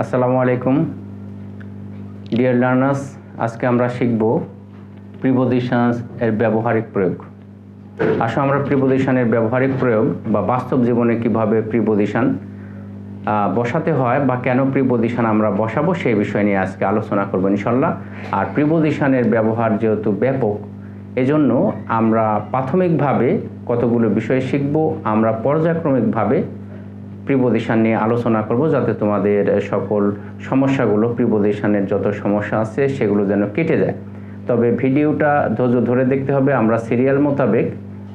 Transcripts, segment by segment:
আসসালামু আলাইকুম dear learners, আজকে আমরা শিখব প্রিপোজিশনস এর ব্যবহারিক প্রয়োগ। আসলে আমরা প্রিপোজিশনের ব্যবহারিক প্রয়োগ বা বাস্তব জীবনে কিভাবে প্রিপোজিশন বসাতে হয় বা কেন প্রিপোজিশন আমরা বসাবো সেই বিষয় নিয়ে আজকে আলোচনা করব ইনশাআল্লাহ। আর প্রিপোজিশনের ব্যবহার যেহেতু ব্যাপক, এজন্য আমরা প্রাথমিকভাবে কতগুলো বিষয় শিখব, আমরা পর্যায়ক্রমিকভাবে প্রিপোজিশন নিয়ে আলোচনা করব যাতে তোমাদের সকল সমস্যাগুলো, প্রিপোজিশনের যত সমস্যা আছে সেগুলো যেন কেটে যায়। তবে ভিডিওটা ধৈর্য ধরে দেখতে হবে, আমরা সিরিয়াল মোতাবেক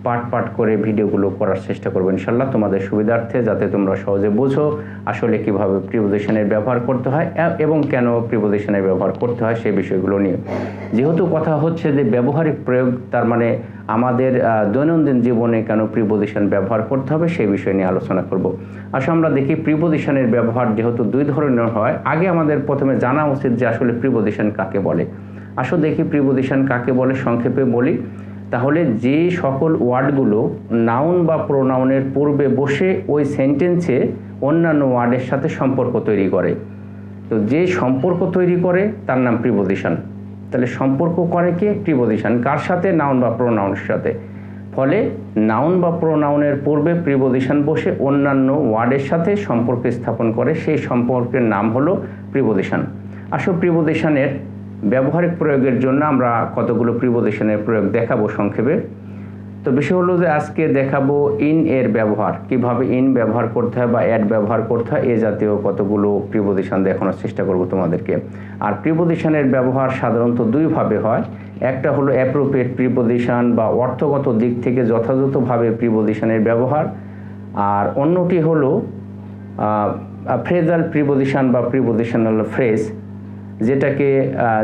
পার্ট পার্ট করে ভিডিওগুলো করার চেষ্টা করব ইনশাআল্লাহ তোমাদের সুবিধার্থে, যাতে তোমরা সহজে বুঝো আসলে কিভাবে প্রিপোজিশনের ব্যবহার করতে হয় এবং কেন প্রিপোজিশনের ব্যবহার করতে হয় সেই বিষয়গুলো নিয়ে। যেহেতু কথা হচ্ছে যে ব্যবহারিক প্রয়োগ, তার মানে আমাদের দৈনন্দিন জীবনে কেন প্রিপোজিশন ব্যবহার করতে হবে সেই বিষয় নিয়ে আলোচনা করব। আসলে আমরা দেখি প্রিপোজিশনের ব্যবহার যেহেতু দুই ধরনের হয়, আগে আমাদের প্রথমে জানা উচিত যে আসলে প্রিপোজিশন কাকে বলে। আসলে দেখি প্রিপোজিশন কাকে বলে, সংক্ষেপে বলি তাহলে যে সকল ওয়ার্ডগুলো নাউন বা প্রোনাউনের পূর্বে বসে ওই সেন্টেন্সে অন্যান্য ওয়ার্ডের সাথে সম্পর্ক তৈরি করে। তো যে সম্পর্ক তৈরি করে তার নাম প্রিপোজিশন। তাহলে সম্পর্ক করে কে? প্রিপোজিশন। কার সাথে? নাউন বা প্রোনাউনের সাথে। ফলে নাউন বা প্রোনাউনের পূর্বে প্রিপোজিশন বসে অন্যান্য ওয়ার্ডের সাথে সম্পর্ক স্থাপন করে, সেই সম্পর্কের নাম হলো প্রিপোজিশন। আসলে প্রিপোজিশনের ব্যবহারিক প্রয়োগের জন্য আমরা কতগুলো প্রিপোজিশনের প্রয়োগ দেখাবো সংক্ষেপে। তো বিষয় হলো যে আজকে দেখাবো ইন এর ব্যবহার, কিভাবে ইন ব্যবহার করতে হয় বা অ্যাড ব্যবহার করতে হয়, এ জাতীয় কতগুলো প্রিপোজিশন দেখানোর চেষ্টা করব তোমাদেরকে। আর প্রিপোজিশনের ব্যবহার সাধারণত দুইভাবে হয়। একটা হলো অ্যাপ্রোপ্রিয়েট প্রিপোজিশন বা অর্থগত দিক থেকে যথাযথভাবে প্রিপোজিশনের ব্যবহার, আর অন্যটি হলো ফ্রেজাল প্রিপোজিশন বা প্রিপোজিশনাল ফ্রেজ,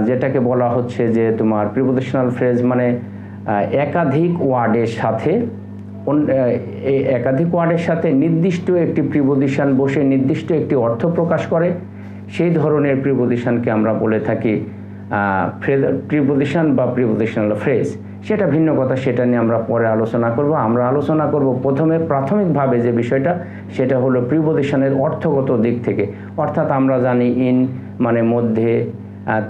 যেটাকে বলা হচ্ছে যে তোমার প্রিপোজিশনাল ফ্রেজ মানে একাধিক ওয়ার্ডের সাথে নির্দিষ্ট একটি প্রিপোজিশন বসে নির্দিষ্ট একটি অর্থ প্রকাশ করে, সেই ধরনের প্রিপোজিশনকে আমরা বলে থাকি প্রিপোজিশন বা প্রিপোজিশনাল ফ্রেজ। সেটা ভিন্ন কথা, সেটা নিয়ে আমরা পরে আলোচনা করব। আমরা আলোচনা করব প্রথমে প্রাথমিকভাবে যে বিষয়টা, সেটা হলো প্রিপোজিশনের অর্থগত দিক থেকে। অর্থাৎ আমরা জানি ইন মানে মধ্যে,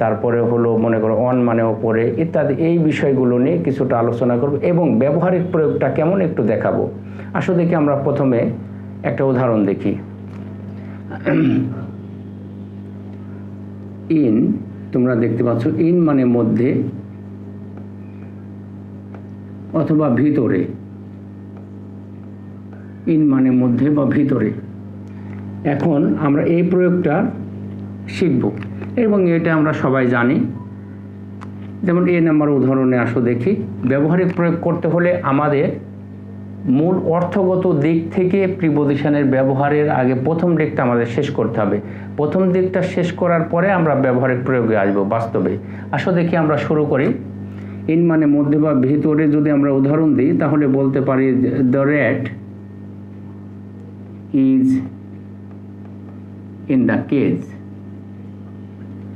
তারপরে হলো মনে করো অন মানে ওপরে ইত্যাদি, এই বিষয়গুলো নিয়ে কিছুটা আলোচনা করব এবং ব্যবহারিক প্রয়োগটা কেমন একটু দেখাবো। আসলে দেখি আমরা প্রথমে একটা উদাহরণ দেখি। ইন, তোমরা দেখতে পাচ্ছ ইন মানে মধ্যে অথবা ভিতরে। ইন মানে মধ্যে বা ভিতরে। এখন আমরা এই প্রয়োগটা শিখব এবং এটা আমরা সবাই জানি। যেমন এ নাম্বার উদাহরণে আসো দেখি। ব্যবহারিক প্রয়োগ করতে হলে আমাদের মূল অর্থগত দিক থেকে প্রিপোজিশনের ব্যবহারের আগে প্রথম দিকটা আমাদের শেষ করতে হবে। প্রথম দিকটা শেষ করার পরে আমরা ব্যবহারিক প্রয়োগে আসবো বাস্তবে। আসো দেখি আমরা শুরু করি। ইন মানে মধ্যে বা ভিতরে যদি আমরা উদাহরণ দিই তাহলে বলতে পারি the rat is in the cage.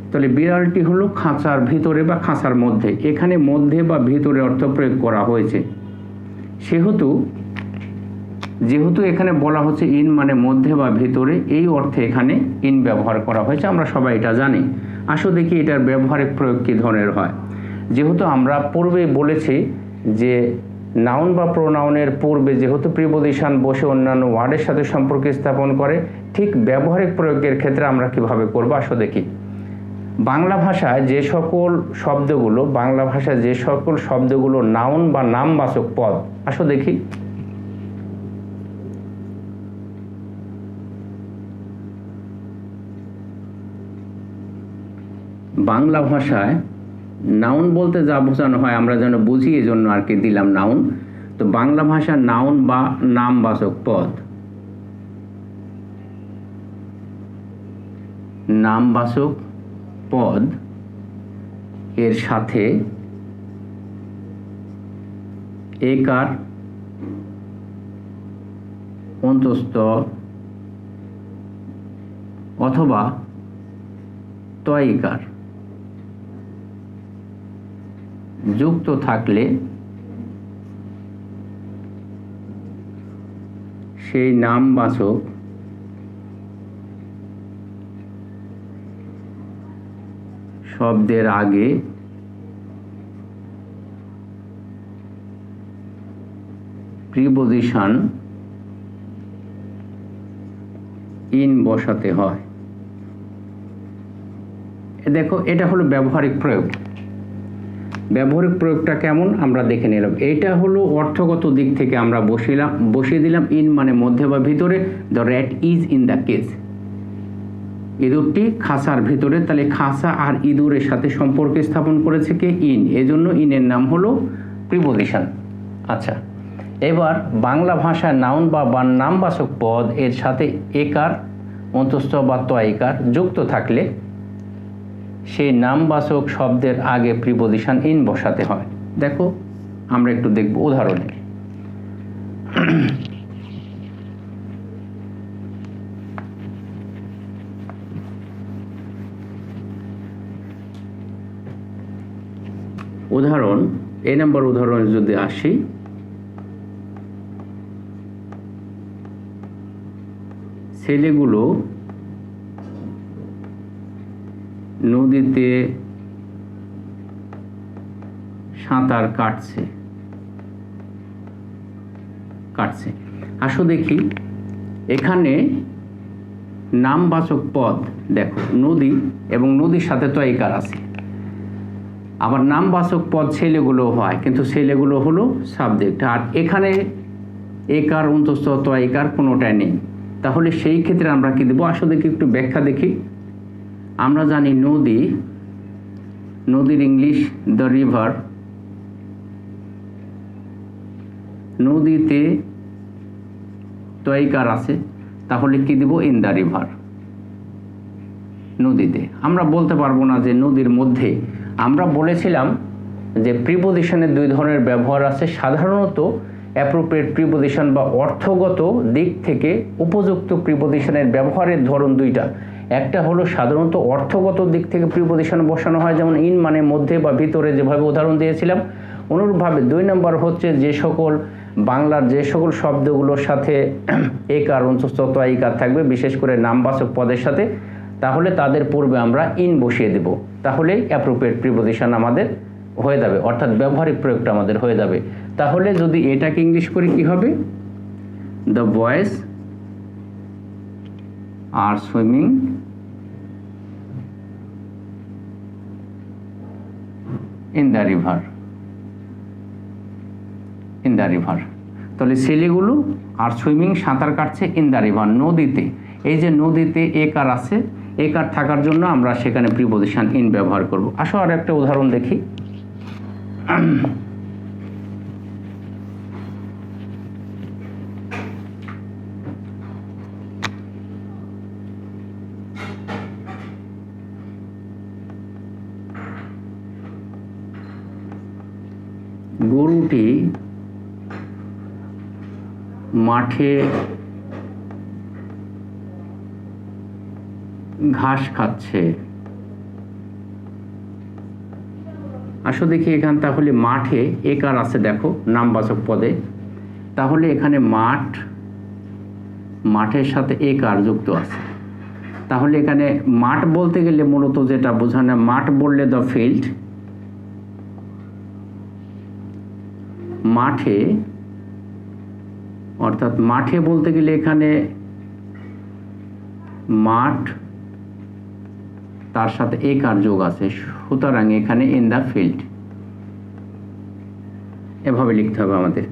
তাহলে বিড়ালটি হলো খাঁচার ভিতরে বা খাঁচার মধ্যে। এখানে মধ্যে বা ভিতরে অর্থ প্রয়োগ করা হয়েছে। যেহেতু এখানে বলা হচ্ছে ইন মানে মধ্যে বা ভিতরে, এই অর্থে এখানে ইন ব্যবহার করা হয়েছে, আমরা সবাই এটা জানি। আসো দেখি এটার ব্যবহারিক প্রয়োগ কী ধরনের হয়। যেহেতু আমরা পূর্বে বলেছি যে নাউন বা প্রোনাউনের পূর্বে যেহেতু প্রিপোজিশন বসে অন্যান্য ওয়ার্ডের সাথে সম্পর্ক স্থাপন করে, ঠিক ব্যবহারিক প্রয়োগের ক্ষেত্রে আমরা কিভাবে করব আসো দেখি। বাংলা ভাষায় যে সকল শব্দগুলো নাউন বা নামবাচক পদ, আসো দেখি। বাংলা ভাষায় নাউন বলতে যা বোঝানো হয় আমরা যেন বুঝি, এজন্য আর কি দিলাম নাউন। তো বাংলা ভাষার নাউন বা নামবাচক পদ, নামবাচক পদ এর সাথে একার অন্তস্থ অথবা তয়িকার যুক্ত থাকলে সেই নামবাচক শব্দের আগে প্রিপজিশন ইন বসাতে হয়। দেখো এটা হলো ব্যবহারিক প্রয়োগ। ব্যবহারিক প্রয়োগটা কেমন আমরা দেখে নিলাম। এইটা হলো অর্থগত দিক থেকে আমরা বসিয়ে দিলাম ইন মানে মধ্যে বা ভিতরে। The rat is in the cage, ইঁদুরটি খাঁচার ভিতরে। তাহলে খাঁচা আর ইঁদুরের সাথে সম্পর্ক স্থাপন করেছে কে? ইন। এজন্য ইনের নাম হলো প্রিপজিশন। আচ্ছা, এবার বাংলা ভাষায় নাউন বা নামবাচক পদ এর সাথে একার অন্তস্থ বা তয়িকার যুক্ত থাকলে সেই নামবাচক শব্দের আগে প্রিপজিশন ইন বসাতে হয়। দেখো আমরা একটু দেখব উদাহরণে। উদাহরণ এই নাম্বার উদাহরণে যদি আসি, ছেলেগুলো নদীতে সাঁতার কাটছে। আসো দেখি এখানে নামবাচক পদ দেখো নদী, এবং নদীর সাথে তো একার আছে। আবার নামবাচক পদ ছেলেগুলো হয়, কিন্তু ছেলেগুলো হলো সাবজেক্ট, আর এখানে একার অন্তস্থ তো একার কোনোটাই নেই। তাহলে সেই ক্ষেত্রে আমরা কি দেবো? আসো দেখি একটু ব্যাখ্যা দেখি। আমরা জানি নদীর ইংলিশ দ্য রিভার। নদীতে তয়িকার আছে, তাহলে কি দিব? In the river. নদীতে। আমরা বলতে পারবো না যে নদীর মধ্যে। আমরা বলেছিলাম যে প্রিপজিশনের দুই ধরনের ব্যবহার আছে। সাধারণত অ্যাপ্রোপ্রিয়েট প্রিপজিশন বা অর্থগত দিক থেকে উপযুক্ত প্রিপজিশনের ব্যবহারের ধরন দুইটা। একটা হলো সাধারণত অর্থগত দিক থেকে প্রিপজিশন বসানো হয়, যেমন ইন মানে মধ্যে বা ভিতরে, যেভাবে উদাহরণ দিয়েছিলাম। অনুরূপভাবে দুই নম্বর হচ্ছে যে সকল বাংলার যে সকল শব্দগুলোর সাথে একার অন্তস্থ তয়িকার থাকবে, বিশেষ করে নামবাচক পদের সাথে, তাহলে তাদের পূর্বে আমরা ইন বসিয়ে দেব। তাহলেই অ্যাপ্রোপ্রিয়েট প্রিপজিশন আমাদের হয়ে যাবে, অর্থাৎ ব্যবহারিক প্রয়োগটা আমাদের হয়ে যাবে। তাহলে যদি এটাকে ইংলিশ করি কি হবে? The boys are swimming in the river. তাহলে ছেলেগুলো আর সুইমিং সাঁতার কাটছে ইন দ্য রিভার, নদীতে। এই যে নদীতে একার আছে, একার থাকার জন্য আমরা সেখানে প্রিপজিশন ইন ব্যবহার করব। আসো আর একটা উদাহরণ দেখি। গরুটি মাঠে ঘাস খাচ্ছে। আসো দেখি এখানে, তাহলে মাঠে একার আছে দেখো নামবাচক পদে, তাহলে এখানে মাঠের সাথে একার যুক্ত আছে। তাহলে এখানে মাঠ বলতে গেলে মূলত যেটা বোঝানো, মাঠ বললে দ্য ফিল্ড, মাঠে, অর্থাৎ মাঠে বলতে গেলে এখানে মাঠ তার সাথে একার যোগ আছে, সুতরাং এখানে ইন দ্য ফিল্ড এভাবে লিখতে হবে আমাদের।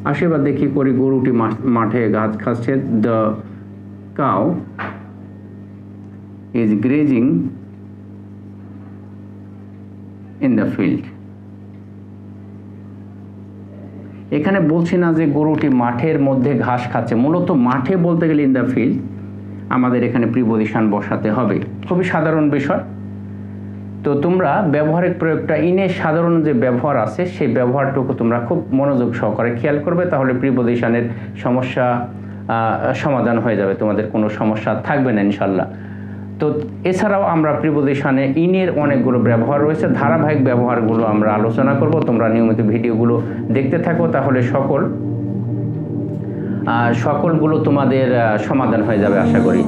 আসে এবার দেখি করি, গরুটি মাঠে ঘাস খাচ্ছে। The cow is grazing in the field. এখানে বলছি না যে গরুটি মাঠের মধ্যে ঘাস খাচ্ছে, মূলত মাঠে বলতে গেলে ইন দ্য ফিল্ড আমাদের এখানে প্রিপজিশন বসাতে হবে। খুবই সাধারণ বিষয়। তো তোমরা ব্যবহারিক প্রয়োগটা ইনের সাধারণ যে ব্যবহার আছে সেই ব্যবহারটুকু তোমরা খুব মনোযোগ সহকারে খেয়াল করবে, তাহলে প্রিপজিশনের সমস্যা সমাধান হয়ে যাবে, তোমাদের কোনো সমস্যা থাকবে না ইনশাল্লাহ। তো এছাড়াও আমরা প্রিপজিশনে ইনের অনেকগুলো ব্যবহার রয়েছে, ধারাবাহিক ব্যবহারগুলো আমরা আলোচনা করব। তোমরা নিয়মিত ভিডিওগুলো দেখতে থাকো, তাহলে সকলগুলো তোমাদের সমাধান হয়ে যাবে আশা করি।